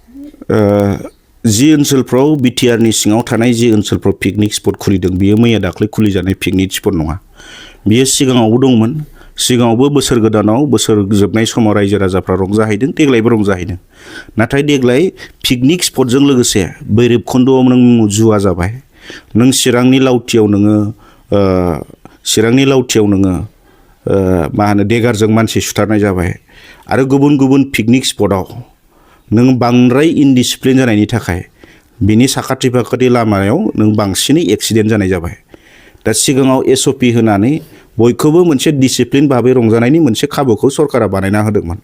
जि ओनसोलफ्राव बिटिआरनि सिङाव थानाय जि ओनसोलफ्राव पिकनिक स्पट खुलिदों बियो मैया दाख्लै खुलिजानाय पिकनिक स्पट नङा। बियो सिगाङावबो दंमोन। सिगाङावबो बोसोर गोदानाव बोसोर जोबनाय समाव रायजो राजाफ्रा रंजाहैदों, देग्लायबो रंजाहैदों। नाथाय देग्लाय पिकनिक स्पटजों लोगोसे भैरबखुन्दआव नों जुवा जाबाय, नों चिरांनि लावथियाव नोङो मा होनो देगारजों मानसि सुथारनाय जाबाय, आरो गुबुन गुबुन पिकनिक स्पटआव नों बांद्राय इनडिसिप्लिन जानायनि थाखाय बिनि साखाथि फाखाथि लामायाव नों बांसिनै एक्सिडेन्ट जानाय जाबाय। दा सिगाङाव एसअपि होनानै बयखौबो मोनसे डिसिप्लिन भाबै रंजानायनि मोनसे खाबुखौ सरकारा बानायना होदोंमोन।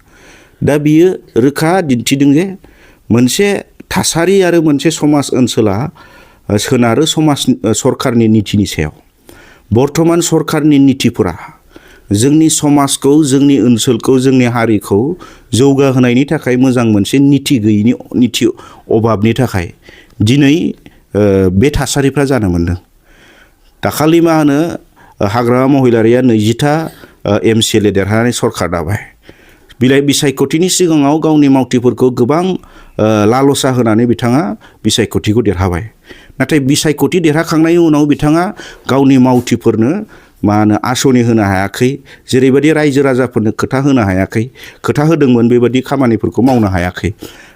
दा बियो रोखा दिन्थिदों जे मोनसे थासारि आरो मोनसे समाज ओनसोला सोनारो सरकारनि नीतिनि सायाव। बर्तमान सरकारनि नीतिफोरा जोंनि समाजखौ, जोंनि ओनसोलखौ, जोंनि हारिखौ जौगाहोनायनि थाखाय मोजां मोनसे नीति अभाबनि थाखाय दिनै बे थासारिफ्रा जानो मोनदों। दाखालि मा होनो हाग्रामा महिलारिया 20टा MCLA देरहानानै सरकार दाबाय। बिसायख'थिनि सिगाङाव गावनि मावथिफोरखौ गोबां लालसा होनानै बिथाङा बिसायख'थिखौ देरहाबाय। नाथाय बिसायख'थि देरहाखांनायनि उनाव बिथाङा गावनि मावथिफोरनो मा होनो आसनि होनो हायाखै, जेरैबायदि रायजो राजाफोरनो खोथा होनो हायाखै, खोथा होदोंमोन बेबायदि खामानिफोरखौ मावनो हायाखै।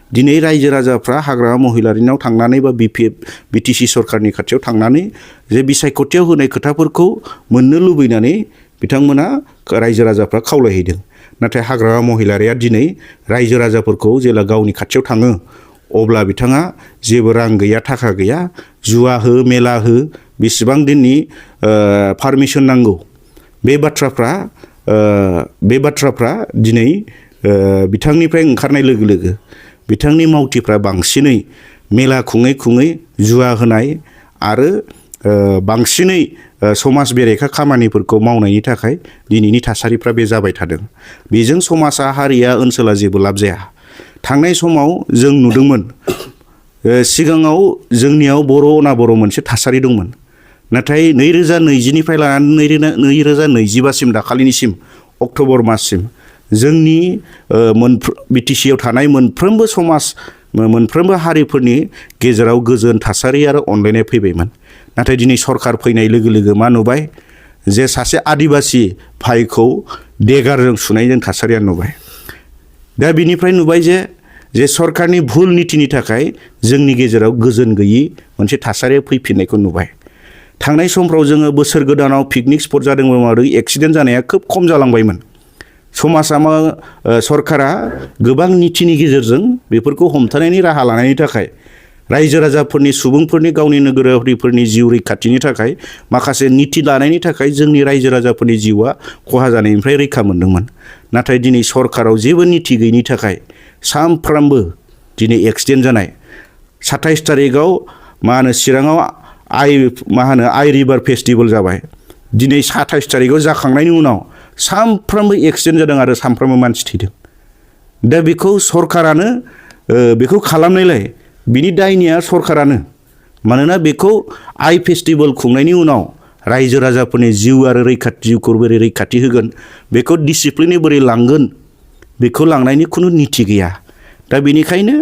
दिनै रायजो राजाफ्रा हाग्रामा महिलारिनाव थांनानै बा BTC सरकारनि खाथियाव थांनानै जे बिसायख'थियाव होनाय खोथाफोरखौ मोननो लुबैनानै बिथांमोना रायजो राजाफ्रा खावलायहैदों। नाथाय हाग्रामा महिलारिया दिनै रायजो राजाफोरखौ जेला गावनि खाथियाव थाङो अब्ला बिथाङा जेबो रां गैया, थाखा गैया, जुवा हो, मेला हो, बेसेबां दिननि पारमिसन नांगौ, बे बाथ्राफ्रा दिनै बिथांनिफ्राय ओंखारनाय लोगो लोगो बिथांनि मावथिफ्रा बांसिनै मेला खुङै जुवा होनाय आरो बांसिनै समाज बेरेखा खामानिफोरखौ मावनायनि थाखाय दिनैनि थासारिफ्रा बे जाबाय थादों। बेजों समाजा, हारिया, ओनसोला जेबो लाब जाया। थांनाय समाव जों नुदोंमोन सिगाङाव जोंनियाव बर' अनाबर' मोनसे थासारि दंमोन। नाथाय 2020निफ्राय लानानै 2025सिम दाखालिनिसिम अक्ट'बर माससिम जोंनि BTCआव थानाय मोनफ्रोमबो समाज, मोनफ्रोमबो हारिफोरनि गेजेराव गोजोन थासारि आरो अनलायनाय फैबायमोन। नाथाय दिनै सरकार फैनाय लोगो लोगो मा नुबाय जे सासे आदिबासि भाइखौ देगारजों सुनाय जों थासारिया नुबाय। दा बिनिफ्राय नुबाय जे सरकारनि भुल नीतिनि थाखाय जोंनि गेजेराव गोजोन गैयि मोनसे थासारिया फैफिननायखौ नुबाय। थांनाय समफ्राव जोङो बोसोर गोदानाव पिकनिक स्पट जादोंमोन आरो एक्सिडेन्ट जानाया खोब खम जालांबायमोन। सरकारा गोबां नीतिनि गेजेरजों बेफोरखौ हमथानायनि राहा लानायनि थाखाय रायजो राजाफोरनि, सुबुंफोरनि, गावनि नोगोरारिफोरनि जिउ रैखाथिनि थाखाय माखासे नीति लानायनि थाखाय जोंनि रायजो राजाफोरनि जिउआ खहा जानायनिफ्राय रैखा मोनदोंमोन। नाथाय दिनै सरकाराव जेबो नीति गैयिनि थाखाय सानफ्रामबो दिनै एक्सिडेन्ट जानाय। 27 तारिखआव मा होनो चिराङाव आइ रिभार फेस्टिभेल जाबाय। दिनै 27 तारिखआव जाखांनायनि उनाव सानफ्रामबो एक्सिडेन्ट जादों आरो सानफ्रामबो मानसि थैदों। दा बेखौ सरकारानो बेखौ खालामनायलाय बिनि दायनिया सरकारानो। मानोना बेखौ आइ फेस्टिभेल खुंनायनि उनाव रायजो राजाफोरनि जिउ आरो जिउखौ बोरै रैखाथि होगोन, बेखौ डिसिप्लिनै बोरै लांगोन, बेखौ लांनायनि खुनु नीति गैया। दा बेनिखायनो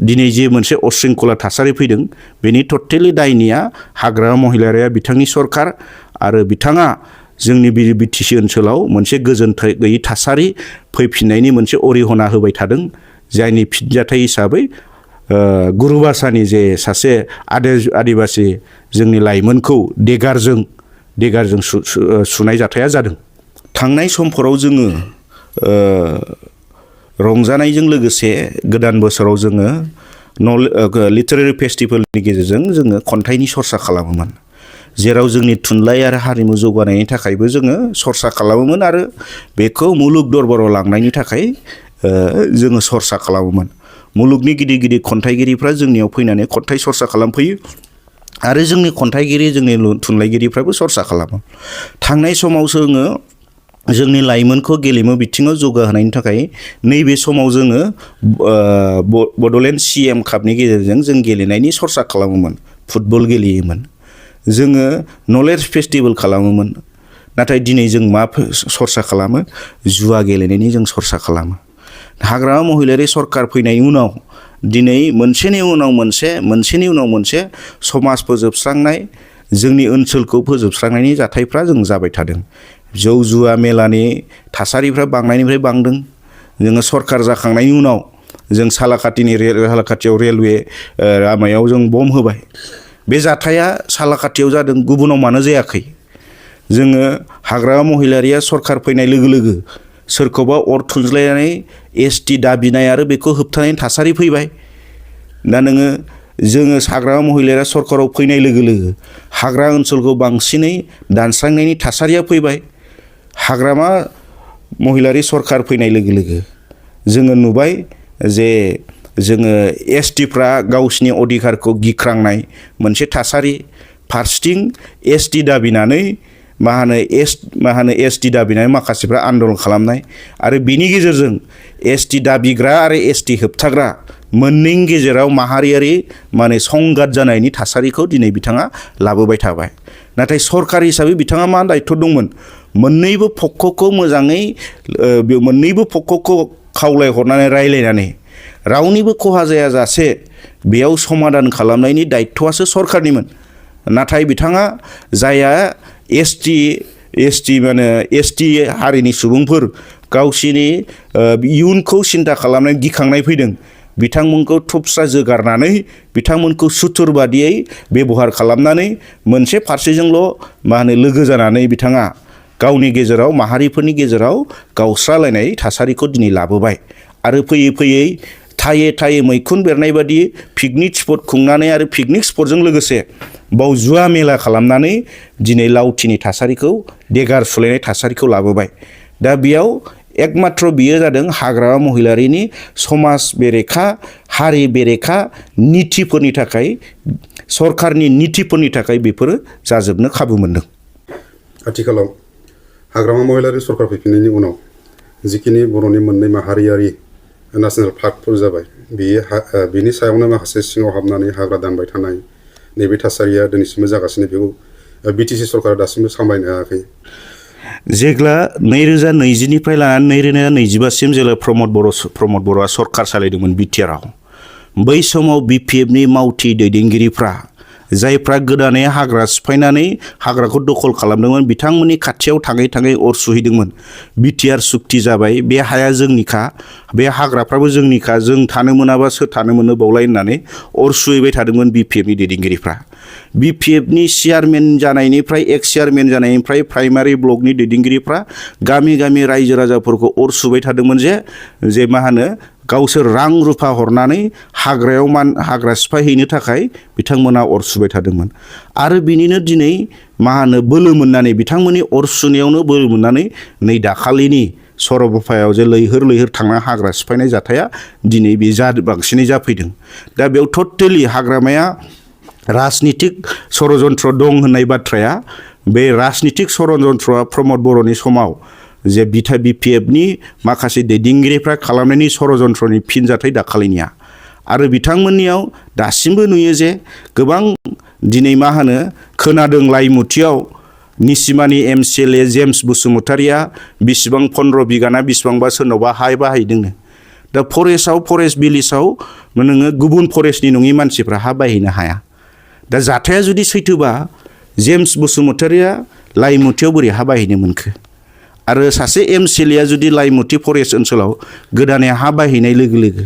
दिनै जे मोनसे अशृंखला थासारि फैदों बेनि टटेलि दायनिया हाग्रामा महिलारिया, बिथांनि सरकार, आरो बिथाङा जोंनि BTC ओनसोलाव मोनसे गोजोन गैयै थासारि फैफिननायनि मोनसे अरिहना होबाय थादों। जायनि फिनजाथाय हिसाबै गुरुबासानि जे सासे आदिबासि जोंनि लाइमोनखौ देगारजों सुनाय जाथाया जादों। थांनाय समफोराव जोङो रंजानायजों लोगोसे गोदान बोसोराव जोङो लिटारेरि फेस्टिभेलनि गेजेरजों जोङो खन्थाइनि सरसा खालामोमोन, जेराव जोंनि थुनलाइ आरो हारिमु जौगानायनि थाखायबो जोङो सरसा खालामोमोन आरो बेखौ मुलुग दरबाराव लांनायनि थाखाय जोङो सरसा खालामोमोन। मुलुगनि गिदिर गिदिर खन्थाइगिरिफ्रा जोंनियाव फैनानै खन्थाइ सरसा खालामफैयो आरो जोंनि खन्थाइगिरि, जोंनि थुनलाइगिरिफ्राबो सरसा खालामो। थांनाय समाव जोङो जोंनि लाइमोनखौ गेलेमु बिथिङाव जौगाहोनायनि थाखाय नैबे समाव जोङो बड'लेण्ड CM कापनि गेजेरजों जों गेलेनायनि सरसा खालामोमोन, फुटबल गेलेयोमोन, जोङो नलेज फेस्टिभेल खालामोमोन। नाथाय दिनै जों मा सरसा खालामो? जुवा गेलेनायनि जों सरसा खालामो। हाग्रामा महिलारि सरकार फैनायनि उनाव दिनै मोनसेनि उनाव मोनसे समाज फोजोबस्रांनाय जोंनि ओनसोलखौ फोजोबस्रांनायनि जाथायफ्रा जों जाबाय थादों। जौ जुवा मेलानि थासारिफ्रा बांनायनिफ्राय बांदों। जोङो सरकार जाखांनायनि उनाव जों सालाकाटियाव रेलवे लामायाव जों बम होबाय। बे जाथाया सालाकाटियाव जादों, गुबुनाव मानो जायाखै? जोङो हाग्रामा महिलारिया सरकार फैनाय लोगो लोगो सोरखौबा अर थुज्लायनानै एसटि दाबिनाय आरो बेखौ होबथानायनि थासारि फैबाय। दा जोङो हाग्रामा महिलारिया सरकाराव फैनाय लोगो लोगो हाग्रा ओनसोलखौ बांसिनै दानस्रांनायनि थासारिया फैबाय। हाग्रामा महिलारि सरकार फैनाय लोगो लोगो जोङो नुबाय जे जोङो एसटिफ्रा गावसिनि अधिकारखौ गिख्रांनाय मोनसे थासारि। फारसेथिं एसटि दाबिनानै एसटि दाबिनानै माखासेफ्रा आन्दलन खालामनाय आरो बिनि गेजेरजों एसटि दाबिग्रा आरो एसटि होबथाग्रा मोननैनि गेजेराव माहारियारि संघात जानायनि थासारिखौ दिनै बिथाङा लाबोबाय थाबाय। नाथाय सरकार हिसाबै बिथाङा मा दायित्व दंमोन? मोननैबो पक्षखौ खावलायहरनानै रायलायनानै रावनिबो खहा जायाजासे बेयाव समाधान खालामनायनि दायित्वआसो सरकारनिमोन। नाथाय बिथाङा जायहा एसटि हारिनि सुबुंफोर गावसिनि इयुनखौ सिन्था खालामनाय गिखांनाय फैदों, बिथांमोनखौ थुबस्रा जोगारनानै बिथांमोनखौ सुथुरबादियै बेबहार खालामनानै मोनसे फारसेजोंल' लोगो जानानै बिथाङा गावनि गेजेराव माहारिफोरनि गेजेराव गावस्रालायनाय थासारिखौ दिनै लाबोबाय। आरो फैयै फैयै थायै मैखुन बेरनाय बादि पिकनिक स्पट खुंनानै आरो पिकनिक स्पटजों लोगोसे बाव जुवा मेला खालामनानै दिनै लावथिनि थासारिखौ देगार सुलायनाय थासारिखौ लाबोबाय। दा बेयाव एकमात्र बियो जादों हाग्रामा महिलारिनि समाज बेरेखा, हारि बेरेखा नीतिफोरनि थाखाय, सरकारनि नीतिफोरनि थाखाय बेफोरो जाजोबनो खाबु मोनदों। आथिखालाव हाग्रामा महिलारि सरकार फैफिननायनि उनाव जिखिनि बर'नि मोननै माहारियारि नेशनेल पार्कफोर जाबाय, बेनि सायावनो माखासे सिङाव हाबनानै हाग्रा दानबाय थानाय नैबे थासारिया दिनैसिमबो जागासिनो। बेखौ बिटिसि सरकारा दासिमबो सामलायनो हायाखै। जेब्ला 2020निफ्राय लानानै 2025सिम जेब्ला प्रमद बर'आ सरकार सालायदोंमोन बिटिआरआव, बै समाव बिपिएफनि मावथि दैदेनगिरिफ्रा जायफ्रा गोदानै हाग्रा सिफायनानै हाग्राखौ दखल खालामदोंमोन, बिथांमोननि खाथियाव थाङै अर सुहैदोंमोन। बिटिआर सुक्ति जाबाय, बे हाया जोंनिखा, बे हाग्राफ्राबो जोंनिखा, जों थानो मोनाबा सोर थानो मोनो बावलाय होननानै अर सुहैबाय थादोंमोन बिपिएफनि दैदेनगिरिफ्रा। बिपिएफनि चेयारमेन जानायनिफ्राय एक्स चेयारमेन जानायनिफ्राय प्राइमारि ब्लकनि दैदेनगिरिफ्रा गामि रायजो राजाफोरखौ अर सुबाय थादोंमोन जे गावसोर रां रुफा हरनानै हाग्रा सिफायहैनो थाखाय बिथांमोना अर सुबाय थादोंमोन। आरो बिनिनो दिनै बोलो मोननानै बिथांमोननि अर सुनायावनो बोलो मोननानै नै दाखालिनि सरलपारायाव जे लैहोर थांना हाग्रा सिफायनाय जाथाया दिनै बे बांसिनै जाफैदों। दा बेयाव टटेलि हाग्रामाया राजनितिक षड़यन्त्र दं होननाय बाथ्राया, बे राजनितिक षड़यन्त्रआ प्रमद बर'नि समाव जे बिपिएफनि माखासे दैदेनगिरिफ्रा खालामनायनि षड़यन्त्रनि फिनजाथाय दाखालिनिया। आरो बिथांमोननियाव दासिमबो नुयो जे गोबां दिनै खोनादों लाइमुथियाव निसिमानि एमसिएलए जेम्स बसुमतारिया बिसिबां 15 बिगाना बिसिबांबा सोरनावबा हा बाहायदोंनो। दा फरेस्ट भिलेजाव नोङो गुबुन फरेस्टनि नङि मानसिफ्रा हा बाहायनो हाया। दा जाथाया जुदि सैथोबा जेम्स बसुमतारिया लाइमुथियाव बोरै हा बाहायनो मोनखो? आरो सासे एमसिएलएआ जुदि लाइमुथि फरेस्ट ओनसोलाव गोदानै हा बाहायनाय लोगो लोगो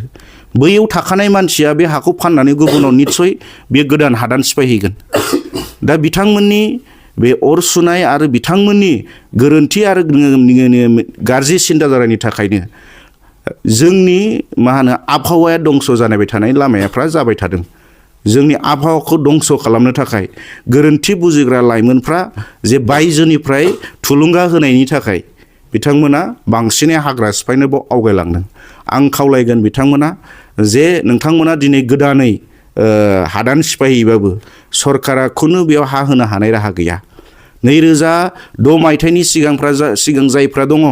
बैयाव थाखानाय मानसिया बे हाखौ फाननानै गुबुनाव निस्सय बे गोदान हादान सिफायहैगोन। दा बिथांमोननि बे अर सुनाय आरो बिथांमोननि गोरोन्थि आरो गाज्रि सिन्ताधारानि थाखायनो जोंनि आबहावाया दंस जानाय थानाय लामाफ्रा जाबाय थादों। जोंनि आबहावाखौ दंस खालामनो थाखाय गोरोन्थि बुजिग्रा लाइमोनफ्रा जे बायजोनिफ्राय थुलुंगा होनायनि थाखाय बिथांमोना बांसिनै हाग्रा सिफायनो आवगायलांदों। आं खावलायगोन बिथांमोना जे नोंथांमोना दिनै गोदानै हादान सिफायहैबाबो सरकारा खुनु बेयाव हा होनो हानाय राहा गैया। 2006 मायथाइनि सिगां जायफ्रा दङ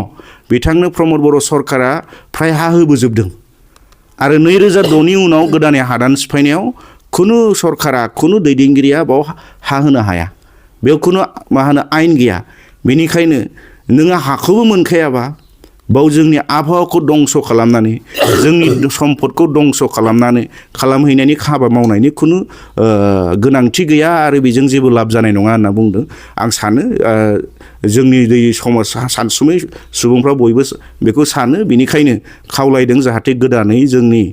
बिथांनो प्रमद बर' सरकारा फ्राय हा होबोजोबदों। आरो 2006नि उनाव गोदानै हादान सिफायनायाव खुनु सरकारा खुनु दैदेनगिरिया बाव हा होनो हाया। बेयाव खुनु आयेन गैया। बेनिखायनो नोङो हाखौबो मोनखायाबा बाव जोंनि आबहावाखौ दंस' खालामनानै जोंनि सम्पदखौ दंस' खालामहैनायनि हाबा मावनायनि खुनु गोनांथि गैया आरो बेजों जेबो लाब जानाय नङा होनना बुंदों। आं सानो जोंनि समाज सानसुमै सुबुंफ्रा बयबो बेखौ सानो, बेनिखायनो खावलायदों जाहाथे गोदानै जोंनि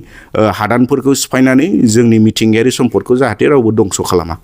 हादानफोरखौ सिफायनानै जोंनि मिथिंगायारि सम्पदखौ जाहाथे रावबो दंस' खालामा।